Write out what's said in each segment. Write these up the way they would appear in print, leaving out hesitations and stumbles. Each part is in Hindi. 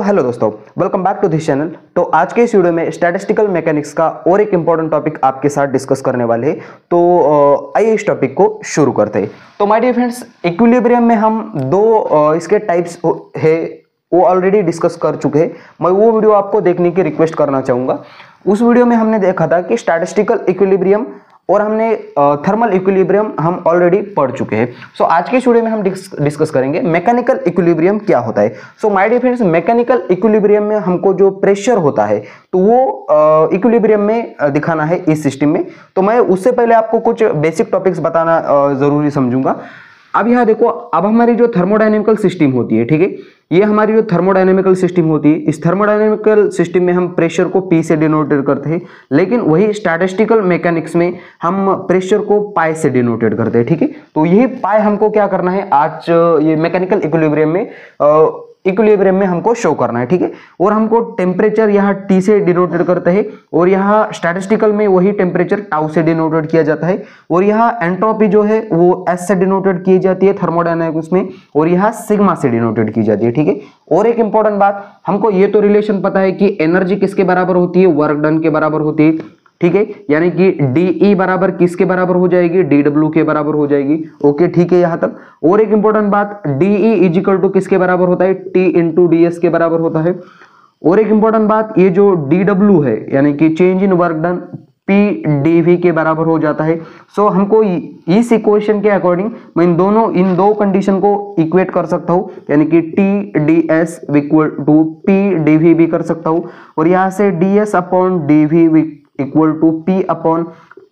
हेलो दोस्तों, welcome back to this channel. तो आज के इस वीडियो में स्टैटिस्टिकल मैकेनिक्स का और एक इंपॉर्टेंट टॉपिक आपके साथ डिस्कस करने वाले हैं। तो आइए इस टॉपिक को शुरू करते हैं। तो माय डियर फ्रेंड्स, इक्विलिब्रियम में हम दो इसके टाइप्स है वो ऑलरेडी डिस्कस कर चुके हैं। मैं वो वीडियो आपको देखने की रिक्वेस्ट करना चाहूँगा। उस वीडियो में हमने देखा था कि स्टैटिस्टिकल इक्विलिब्रियम और हमने थर्मल इक्विलिब्रियम हम ऑलरेडी पढ़ चुके हैं। सो आज के इस वीडियो में हम डिस्कस करेंगे मैकेनिकल इक्विलिब्रियम क्या होता है। So my dear friends, mechanical equilibrium में हमको जो प्रेशर होता है तो वो इक्विलिब्रियम में दिखाना है इस सिस्टम में। तो मैं उससे पहले आपको कुछ बेसिक टॉपिक्स बताना जरूरी समझूंगा। अब यहाँ देखो, अब हमारी जो थर्मोडायनेमिकल सिस्टम होती है, ठीक है, ये हमारी जो थर्मोडायनेमिकल सिस्टम होती है, इस थर्मोडायनेमिकल सिस्टम में हम प्रेशर को P से डिनोटेड करते हैं, लेकिन वही स्टैटिस्टिकल मैकेनिक्स में हम प्रेशर को पाई से डिनोटेड करते हैं, ठीक है। तो यही पाई हमको क्या करना है आज ये मैकेनिकल इक्विलिब्रियम में हमको शो करना है, ठीक है। और हमको टेम्परेचर यहाँ T से डिनोटेड करते हैं और यहाँ स्टैटिस्टिकल में वही टेम्परेचर टाउ से डिनोटेड किया जाता है और यहाँ एंट्रोपी जो है वो S से डिनोटेड की जाती है थर्मोडायनामिक्स में और यहाँ सिग्मा से डिनोटेड की जाती है, ठीक है। और एक इंपॉर्टेंट बात, हमको ये तो रिलेशन पता है कि एनर्जी किसके बराबर होती है, वर्क डन के बराबर होती है, ठीक है। यानी कि DE बराबर किसके बराबर हो जाएगी, DW के बराबर हो जाएगी। ओके, ठीक है यहाँ तक। और एक इंपॉर्टेंट बात, DE इजिकल टू किसके बराबर होता है, T इंटू DS के बराबर होता है। और एक इंपॉर्टेंट बात, ये जो DW है यानी कि change in work done PdV के बराबर हो जाता है। सो हमको इस इक्वेशन के अकॉर्डिंग मैं इन दो कंडीशन को इक्वेट कर सकता हूँ, यानी कि TdS इक्वल टू PdV भी कर सकता हूँ और यहाँ से DS upon DV equal to P upon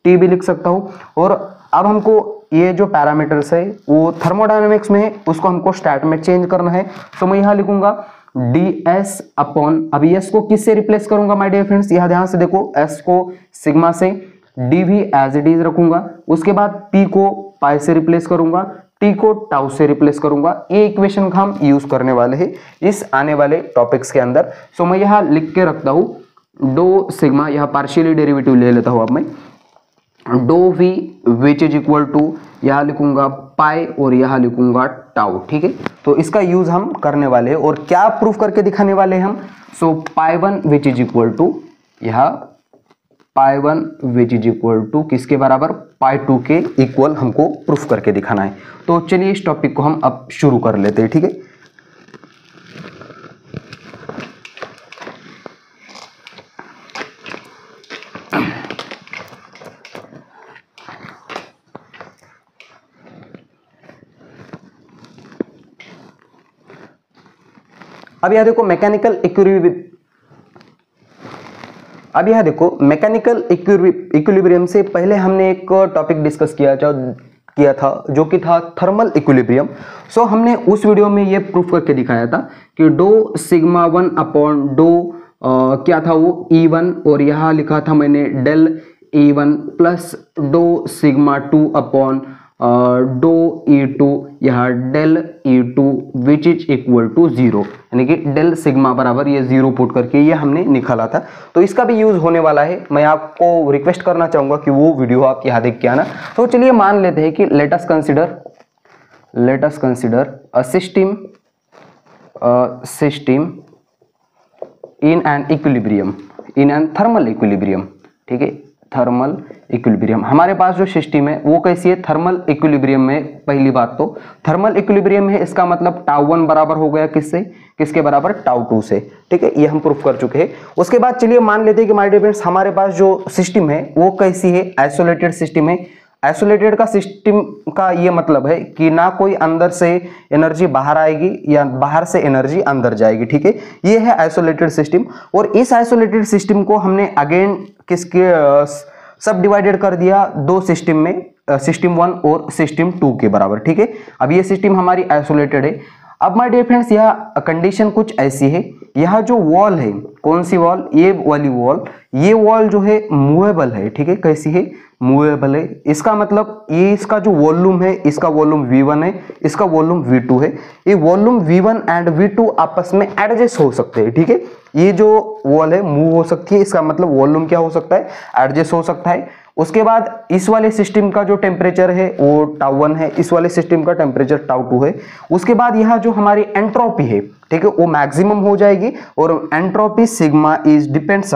T भी लिख सकता हूँ। और अब हमको ये जो पैरामीटर्स है वो थर्मोडायनेमिक्स में है, उसको हमको स्टैट में चेंज करना है। तो मैं यहाँ लिखूंगा ds अपॉन, अभी s को किससे रिप्लेस करूंगा माय डियर फ्रेंड्स, यहाँ ध्यान से देखो, s को सिग्मा से, dv एज इट इज रखूंगा, उसके बाद p को पाई से रिप्लेस करूंगा, t को टाउ से रिप्लेस करूंगा। ये इक्वेशन हम यूज करने वाले हैं इस आने वाले टॉपिक्स के अंदर। सो मैं यहाँ लिख के रखता हूँ डो सिग्मा, यहाँ पार्शियली डेरिवेटिव ले लेता हूँ अब मैं, डो v which is equal to, यहाँ लिखूंगा पाई और यहाँ लिखूंगा टाउ, ठीक है। तो इसका यूज हम करने वाले हैं और क्या प्रूफ करके दिखाने वाले हैं हम। So pi one which is equal to, यहाँ pi one which is equal to किसके बराबर, पाई टू के इक्वल हमको प्रूफ करके दिखाना है। तो चलिए इस टॉपिक को हम अब शुरू कर लेते हैं, ठीक है। अब यह देखो मैकेनिकल इक्विलिब्रियम से पहले हमने एक टॉपिक डिस्कस किया था जो कि था थर्मल इक्विलिब्रियम। सो हमने उस वीडियो में ये प्रूफ करके दिखाया था कि doh sigma one upon doh क्या था वो E1 और यहाँ लिखा था मैंने del E1 plus dough sigma two upon doh E2, यहाँ del E2 which is equal to 0, यानी कि डेल सिग्मा बराबर ये 0 पुट करके ये हमने निकाला था। तो इसका भी यूज होने वाला है। मैं आपको रिक्वेस्ट करना चाहूंगा कि वो वीडियो आप यहाँ देख के आना। तो चलिए मान लेते हैं कि let us consider a system in an equilibrium, in an thermal equilibrium, ठीक है। थर्मल इक्विलिब्रियम, हमारे पास जो सिस्टम है वो कैसी है, थर्मल इक्विलिब्रियम में। पहली बात तो थर्मल इक्विलिब्रियम है, इसका मतलब टाउ वन बराबर हो गया किससे, किसके बराबर, टाउ टू से, ठीक है। ये हम प्रूफ कर चुके हैं। उसके बाद चलिए मान लेते हैं कि माय डियर फ्रेंड्स हमारे पास जो सिस्टम है वो कैसी है, आइसोलेटेड सिस्टम है। आइसोलेटेड का सिस्टम का ये मतलब है कि ना कोई अंदर से एनर्जी बाहर आएगी या बाहर से एनर्जी अंदर जाएगी, ठीक है। ये है आइसोलेटेड सिस्टम। और इस आइसोलेटेड सिस्टम को हमने अगेन किसके सब डिवाइडेड कर दिया दो सिस्टम में, सिस्टम 1 और सिस्टम 2 के बराबर, ठीक है। अब ये सिस्टम हमारी आइसोलेटेड है। अब माय डियर फ्रेंड्स यह कंडीशन कुछ ऐसी है, यह जो वॉल है, कौन सी वॉल, ये वाली वॉल, ये वॉल जो है मूवेबल है, ठीक है। कैसी है, मूवेबल है। इसका मतलब ये इसका जो वॉल्यूम है, इसका वॉल्यूम V1 है, इसका वॉल्यूम V2 है। ये वॉल्यूम V1 एंड V2 आपस में एडजस्ट हो सकते हैं, ठीक है। ये जो वॉल है मूव हो सकती है, इसका मतलब वॉल्यूम क्या हो सकता है, एडजस्ट हो सकता है। उसके बाद इस वाले सिस्टम का जो टेम्परेचर है वो τ1 है, इस वाले सिस्टम का टेम्परेचर τ2 है। उसके बाद यह जो हमारी एंट्रोपी है, ठीक है, वो मैक्सिमम हो जाएगी और entropy sigma is depends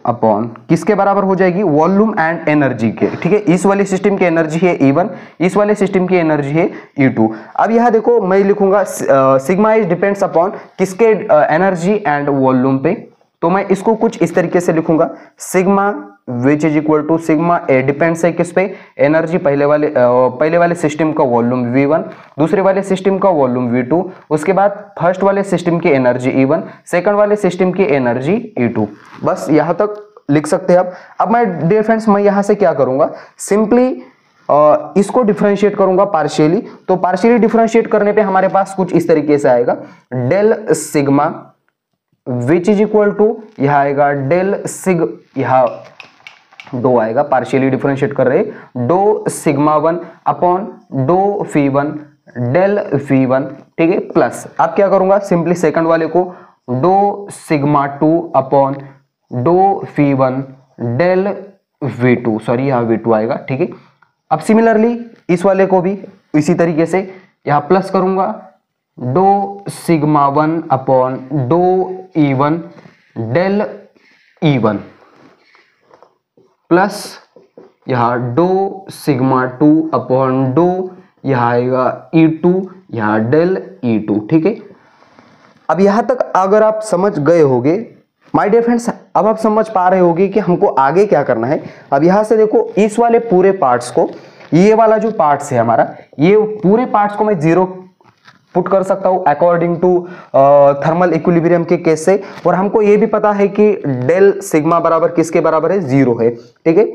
upon किसके बराबर हो जाएगी, वॉल्यूम एंड एनर्जी के, ठीक है। इस वाले सिस्टम की एनर्जी है E1, इस वाले सिस्टम की एनर्जी है E2। अब यह देखो मैं लिखूंगा सिग्मा इज डिपेंड्स अपॉन किसके, एनर्जी एंड वॉल्यूम पे। तो मैं इसको कुछ इस तरीके से लिखूंगा, sigma which is equal to sigma A depends है किस पे, एनर्जी, पहले वाले सिस्टम का वॉल्यूम V1, दूसरे वाले सिस्टम का वॉल्यूम V2, उसके बाद फर्स्ट वाले सिस्टम की एनर्जी E1, सेकंड वाले सिस्टम की एनर्जी E2। बस यहां तक लिख सकते हैं आप। अब मैं डियर फ्रेंड्स मैं यहां से क्या करूंगा, सिंपली इसको डिफरेंशिएट करूंगा पार्शियली। तो पार्शियली डिफरेंशिएट करने पे हमारे पास कुछ इस तरीके से आएगा, del sigma which is equal to, यह आएगा डेल सिग, यह डो आएगा, पार्शियली डिफरेंशिएट कर रहे, डो सिग्मा 1 अपॉन डो φ1 डेल φ1, ठीक है, प्लस अब क्या करूंगा, सिंपली सेकंड वाले को डो सिग्मा 2 अपॉन डो φ1 डेल v2, सॉरी यहाँ v2 आएगा, ठीक है। अब सिमिलरली इस वाले को भी इसी तरीके से यहाँ प्लस करूंगा, doh sigma 1 upon doh E1 del E1 plus यहाँ डो सिग्मा 2 अपॉन डो, यहाँ आएगा E2, यहाँ डेल E2, ठीक है। अब यहां तक अगर आप समझ गए होगे माय डियर फ्रेंड्स, अब आप समझ पा रहे होगे कि हमको आगे क्या करना है। अब यहां से देखो इस वाले पूरे पार्ट्स को, ये वाला जो पार्ट्स है हमारा, ये पूरे पार्ट्स को मैं जीरो पुट कर सकता हूं अकॉर्डिंग टू थर्मल इक्विलिब्रियम के केस से। और हमको ये भी पता है कि डेल सिग्मा बराबर किसके बराबर है, 0 है, ठीक है,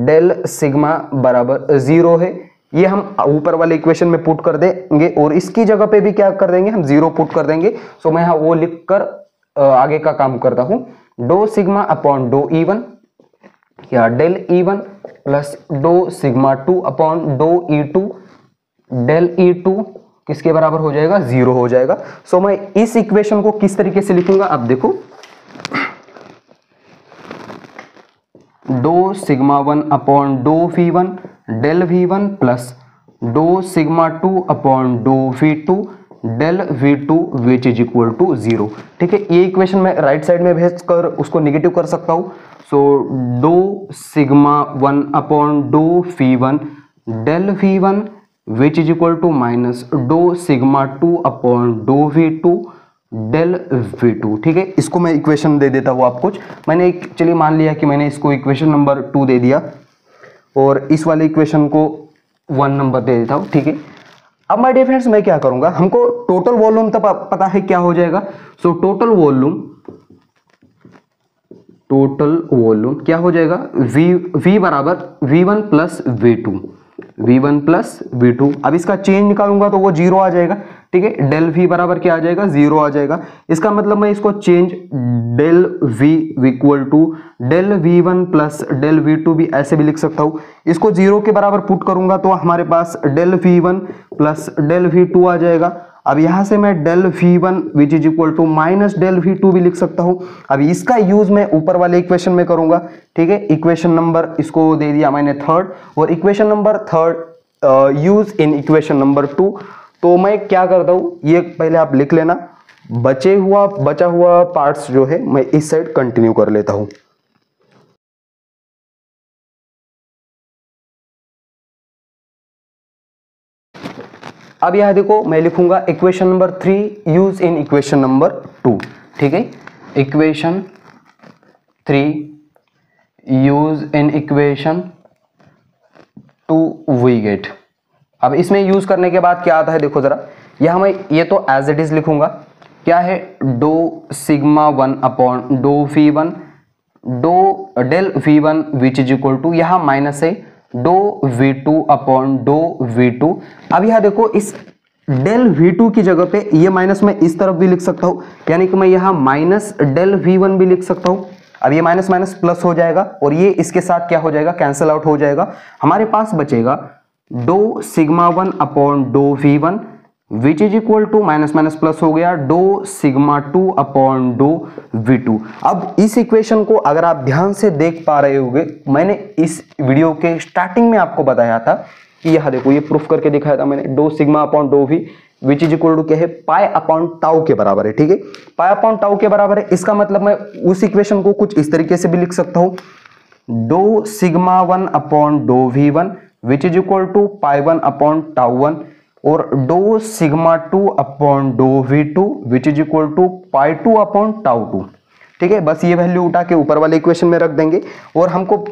डेल सिग्मा बराबर 0 है। ये हम ऊपर वाले इक्वेशन में पुट कर देंगे और इसकी जगह पे भी क्या कर देंगे, हम 0 पुट कर देंगे। सो मैं यहाँ वो लिखकर आगे का काम करता हूं, doh sigma upon doh E1 या del E1 plus dough sigma 2 upon doh E2 del E2 किसके बराबर हो जाएगा, 0 हो जाएगा। सो मैं इस इक्वेशन को किस तरीके से लिखूंगा, अब देखो, डो सिग्मा 1 अपॉन डो φ1 del V1 plus dough sigma 2 upon dough V2 del V2 which is equal to 0, ठीक है। ये इक्वेशन मैं राइट साइड में भेज कर उसको निगेटिव कर सकता हूं। सो डो सिग्मा 1 अपॉन डो φ1 del V1 which is equal to minus डो sigma 2 upon dough V2 del V2, ठीक है। इसको मैं इक्वेशन दे देता हूँ आप कुछ, मैंने चलिए मान लिया कि मैंने इसको इक्वेशन नंबर 2 दे दिया और इस वाले इक्वेशन को 1 नंबर दे देता हूँ, ठीक है। अब माय डियर फ्रेंड्स मैं क्या करूंगा, हमको टोटल वॉल्यूम तब पता है क्या हो जाएगा। सो टोटल वॉल्यूम क्या हो जाएगा, V बराबर V1 प्लस V2। अब इसका चेंज निकालूंगा तो वो 0 आ जाएगा, ठीक है। डेल V बराबर क्या आ जाएगा, 0 आ जाएगा। इसका मतलब मैं इसको change del V equal to del V1 plus del V2 भी ऐसे भी लिख सकता हूं। इसको 0 के बराबर पुट करूंगा तो हमारे पास del V1 plus del V2 आ जाएगा। अब यहां से मैं del V1 which is equal to minus del V2 भी लिख सकता हूं। अब इसका यूज मैं ऊपर वाले इक्वेशन में करूंगा, ठीक है। इक्वेशन नंबर इसको दे दिया मैंने 3rd, और equation number 3rd use in equation number 2। तो मैं क्या करता हूं, ये पहले आप लिख लेना, बचा हुआ पार्ट्स जो है मैं इस साइड कंटिन्यू कर लेता हूं। अब यह देखो मैं लिखूंगा equation number 3 use in equation number 2, ठीक है। Equation 3 use in equation 2 we get. अब इसमें यूज करने के बाद क्या आता है देखो जरा, यहां मैं ये तो एज इट इज लिखूंगा, क्या है, डो सिग्मा 1 अपॉन डो φ1 डो del V1 which is equal to, यहां माइनस है, डो V2 अपॉन डो V2। अब यहां देखो इस डेल V2 की जगह पे ये माइनस मैं इस तरफ भी लिख सकता हूं, यानी कि मैं यहां माइनस डेल V1 भी लिख सकता हूं। अब ये माइनस माइनस प्लस हो जाएगा और ये इसके साथ क्या हो जाएगा, कैंसिल आउट हो जाएगा। हमारे पास बचेगा doh sigma 1 upon doh V1 which is equal to minus minus plus हो गया dough sigma 2 upon dough V2। अब इस इक्वेशन को अगर आप ध्यान से देख पा रहे होंगे, मैंने इस वीडियो के स्टार्टिंग में आपको बताया था कि यह देखो, ये प्रूफ करके दिखाया था मैंने, doh sigma upon doh V which is equal to क्या है, पाई अपॉन टाउ के बराबर है। ठीक है, पाई अपॉन टाउ के बराबर है। इसका मतलब मैं उस इक्वेशन को कुछ इस तरीके से भी लिख सकता हूं, doh sigma 1 upon doh V1 which is equal to pi 1 upon tau 1 और doh sigma 2 upon dough V2 which is equal to pi 2 upon tau 2। ठीक है, बस ये वैल्यू उठा के ऊपर वाले इक्वेशन में रख देंगे और हमको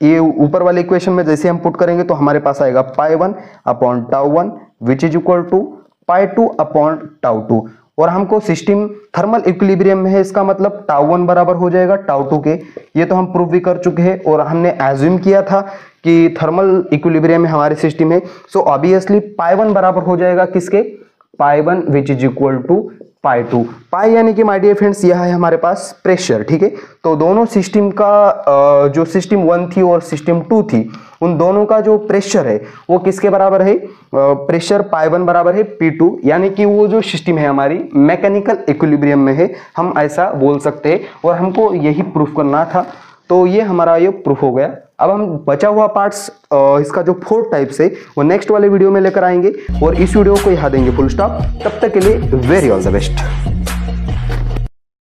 ये ऊपर वाले इक्वेशन में जैसे हम पुट करेंगे तो हमारे पास आएगा pi 1 upon tau 1 which is equal to pi 2 upon tau 2 और हमको सिस्टम थर्मल इक्विलिब्रियम में है, इसका मतलब टाउ 1 बराबर हो जाएगा टाउ 2 के। ये तो हम प्रूफ भी कर चुके हैं और हमने एज्यूम किया था कि थर्मल इक्विलिब्रियम में हमारे सिस्टम है। सो ऑब्वियसली पाई 1 बराबर हो जाएगा किसके, पाई 1 which is equal to pi 2। पाई यानी कि माय डियर फ्रेंड्स यह है हमारे पास प्रेशर। ठीक है, तो दोनों सिस्टम का जो सिस्टम 1 थी और सिस्टम 2 थी, उन दोनों का जो प्रेशर है वो किसके बराबर है, प्रेशर पाई 1 बराबर है P2, यानी कि वो जो सिस्टम है हमारी मैकेनिकल इक्विलिब्रियम में है, हम ऐसा बोल सकते हैं और हमको यही प्रूफ करना था। तो ये हमारा ये प्रूफ हो गया। अब हम बचा हुआ पार्ट्स इसका जो 4 टाइप्स है वो नेक्स्ट वाले वीडियो में लेकर आएंगे और इस वीडियो को यहाँ देंगे फुल स्टॉप। तब तक के लिए वेरी ऑल द बेस्ट।